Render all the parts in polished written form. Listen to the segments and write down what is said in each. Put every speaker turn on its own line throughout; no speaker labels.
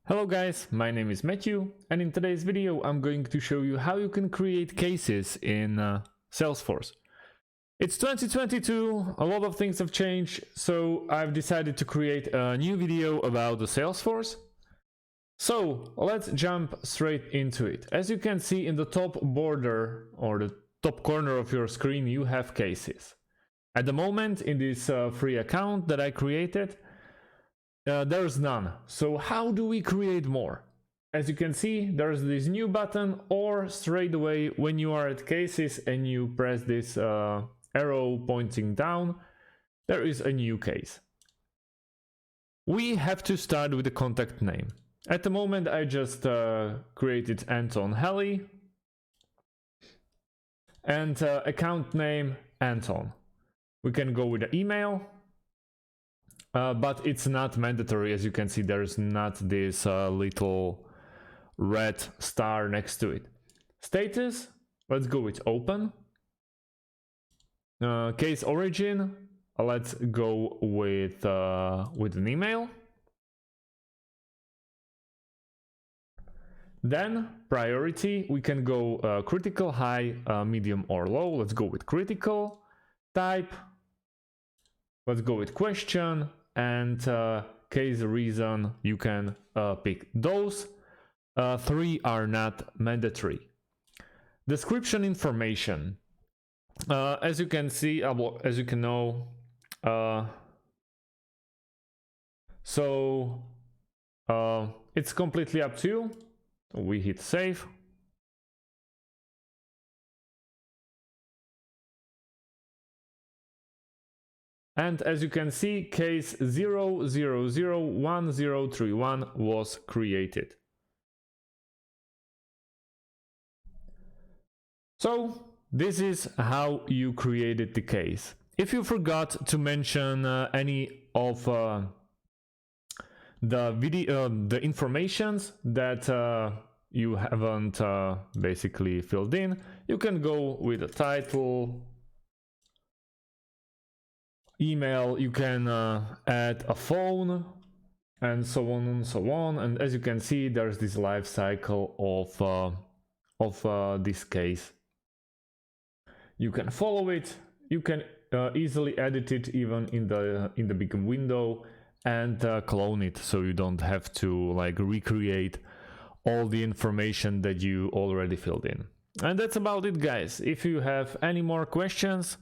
Hello guys, my name is Matthew, and in today's video I'm going to show you how you can create cases in Salesforce. It's 2022, a lot of things have changed, so I've decided to create a new video about the Salesforce. So let's jump straight into it. As you can see in the top border or the top corner of your screen, you have cases. At the moment, in this free account that I created, there's none. So how do we create more? As you can see, there's this new button, or straight away when you are at cases and you press this arrow pointing down, there is a new case. We have to start with the contact name. At the moment I just created Anton Helly and account name Anton. We can go with the email. But it's not mandatory. As you can see, there's not this little red star next to it. Status, let's go with open. Case origin, let's go with an email. Then priority, we can go critical, high, medium or low. Let's go with critical. Type, let's go with question. And case reason, you can pick those. Three are not mandatory. Description information. As you can see, as you can know, it's completely up to you. We hit save. And as you can see, case 0001031 was created. So this is how you created the case. If you forgot to mention any of the informations that you haven't basically filled in, you can go with a title, email, you can add a phone, and so on and so on. And as you can see, there's this life cycle of this case. You can follow it. You can easily edit it even in the big window and clone it, so you don't have to like recreate all the information that you already filled in. And that's about it, guys. If you have any more questions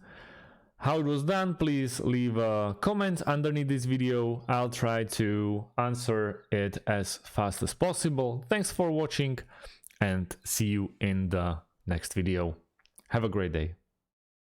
how it was done, please leave a comment underneath this video. I'll try to answer it as fast as possible. Thanks for watching and see you in the next video. Have a great day.